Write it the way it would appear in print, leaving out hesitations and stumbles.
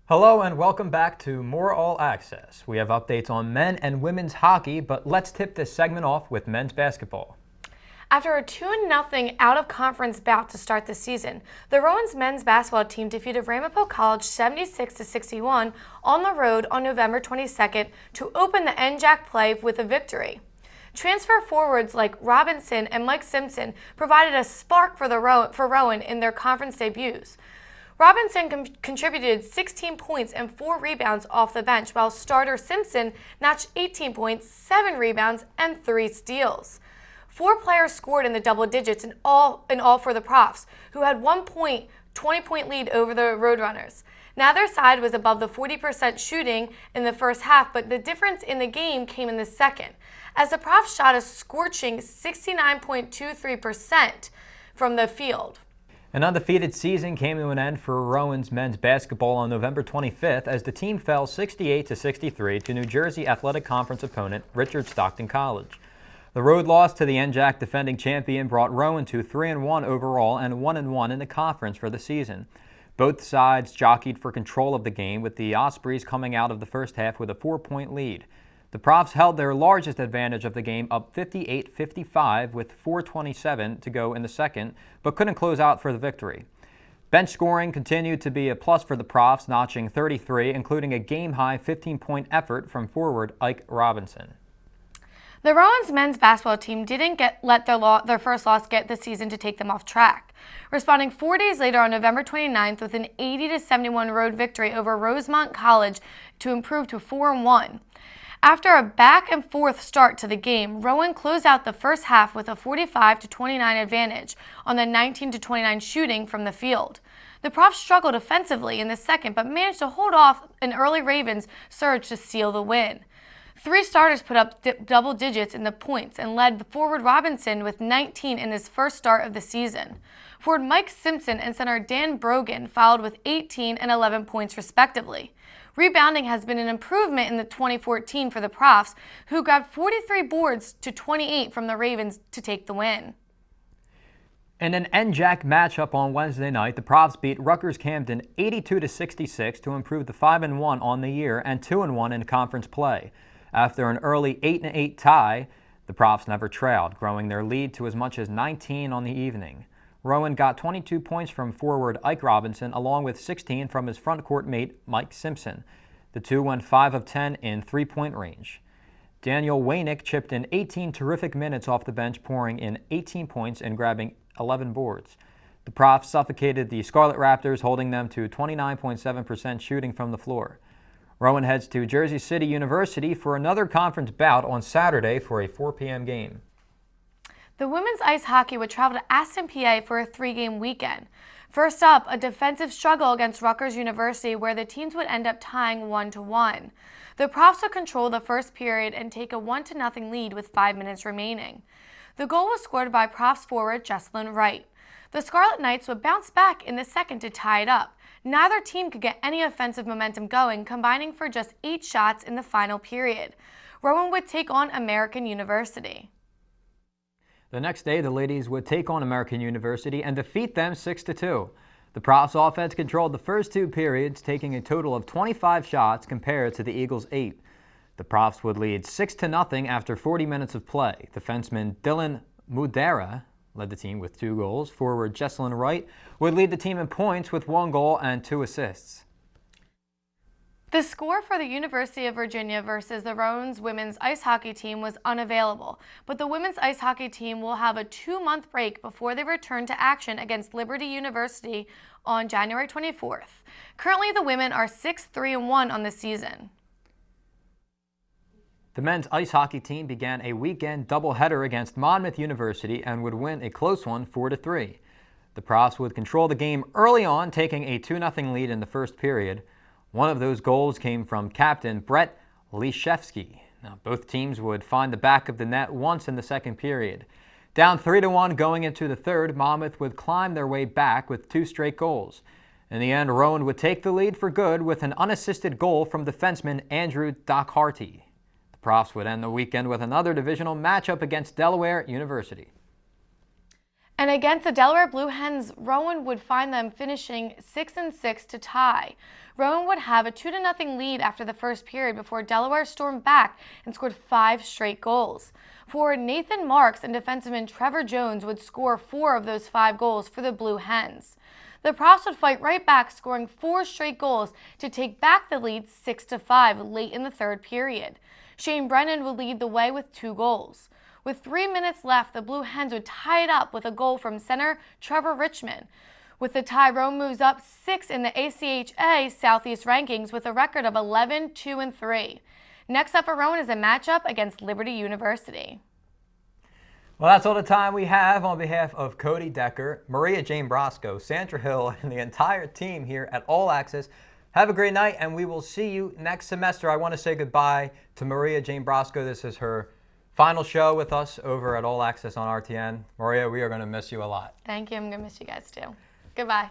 Hello and welcome back to More All Access. We have updates on men and women's hockey, but let's tip this segment off with men's basketball. After a 2-0 out-of-conference bout to start the season, the Rowan's men's basketball team defeated Ramapo College 76-61 on the road on November 22nd to open the NJAC play with a victory. Transfer forwards like Robinson and Mike Simpson provided a spark for Rowan in their conference debuts. Robinson contributed 16 points and 4 rebounds off the bench, while starter Simpson notched 18 points, 7 rebounds, and 3 steals. 4 players scored in the double digits in all for the Profs, who had 20-point lead over the Roadrunners. Neither side was above the 40% shooting in the first half, but the difference in the game came in the second, as the Profs shot a scorching 69.23% from the field. An undefeated season came to an end for Rowan's men's basketball on November 25th as the team fell 68-63 to New Jersey Athletic Conference opponent Richard Stockton College. The road loss to the NJAC defending champion brought Rowan to 3-1 overall and 1-1 in the conference for the season. Both sides jockeyed for control of the game, with the Ospreys coming out of the first half with a 4-point lead. The Profs held their largest advantage of the game up 58-55 with 4:27 to go in the second, but couldn't close out for the victory. Bench scoring continued to be a plus for the Profs, notching 33, including a game-high 15-point effort from forward Ike Robinson. The Rowan's men's basketball team didn't let their first loss get the season to take them off track, responding 4 days later on November 29th with an 80-71 road victory over Rosemont College to improve to 4-1. After a back-and-forth start to the game, Rowan closed out the first half with a 45-29 advantage on the 19-29 shooting from the field. The Profs struggled offensively in the second, but managed to hold off an early Ravens surge to seal the win. 3 starters put up double digits in the points and led forward Robinson with 19 in his first start of the season. Forward Mike Simpson and center Dan Brogan followed with 18 and 11 points respectively. Rebounding has been an improvement in the 2014 for the Profs, who grabbed 43 boards to 28 from the Ravens to take the win. In an NJAC matchup on Wednesday night, the Profs beat RutgersCamden 82-66 to improve to 5-1 on the year and 2-1 in conference play. After an early 8-8 tie, the Profs never trailed, growing their lead to as much as 19 on the evening. Rowan got 22 points from forward Ike Robinson, along with 16 from his front court mate Mike Simpson. The two went 5 of 10 in three-point range. Daniel Waynick chipped in 18 terrific minutes off the bench, pouring in 18 points and grabbing 11 boards. The Profs suffocated the Scarlet Raptors, holding them to 29.7% shooting from the floor. Rowan heads to Jersey City University for another conference bout on Saturday for a 4 p.m. game. The women's ice hockey would travel to Aston, PA for a 3-game weekend. First up, a defensive struggle against Rutgers University where the teams would end up tying 1-1. The Profs would control the first period and take a 1-0 lead with 5 minutes remaining. The goal was scored by Profs forward Jessalyn Wright. The Scarlet Knights would bounce back in the second to tie it up. Neither team could get any offensive momentum going, combining for just 8 shots in the final period. Rowan would take on American University. The next day, the ladies would take on American University and defeat them 6-2. The Profs offense controlled the first 2 periods, taking a total of 25 shots compared to the Eagles' 8. The Profs would lead 6-0 after 40 minutes of play. Defenseman Dylan Mudera led the team with 2 goals. Forward Jessalyn Wright would lead the team in points with 1 goal and 2 assists. The score for the University of Virginia versus the Rowan's women's ice hockey team was unavailable, but the women's ice hockey team will have a 2-month break before they return to action against Liberty University on January 24th. Currently, the women are 6-3-1 on the season. The men's ice hockey team began a weekend doubleheader against Monmouth University and would win a close one 4-3. The Profs would control the game early on, taking a 2-0 lead in the first period. One of those goals came from captain Brett Leshevsky. Now, both teams would find the back of the net once in the second period. Down 3-1 going into the third, Monmouth would climb their way back with 2 straight goals. In the end, Rowan would take the lead for good with an unassisted goal from defenseman Andrew Dockharty. The Profs would end the weekend with another divisional matchup against Delaware University. And against the Delaware Blue Hens, Rowan would find them finishing 6-6 to tie. Rowan would have a 2-0 lead after the first period before Delaware stormed back and scored 5 straight goals. Forward Nathan Marks and defenseman Trevor Jones would score 4 of those 5 goals for the Blue Hens. The Profs would fight right back, scoring 4 straight goals to take back the lead 6-5 late in the third period. Shane Brennan would lead the way with 2 goals. With 3 minutes left, the Blue Hens would tie it up with a goal from center Trevor Richmond. With the tie, Rowan moves up 6 in the ACHA Southeast rankings with a record of 11-2-3. Next up for Rowan is a matchup against Liberty University. Well, that's all the time we have. On behalf of Cody Decker, Maria Jane Brosco, Sandra Hill, and the entire team here at All Access, have a great night, and we will see you next semester. I want to say goodbye to Maria Jane Brosco. This is her final show with us over at All Access on RTN. Maria, we are going to miss you a lot. Thank you. I'm going to miss you guys too. Goodbye.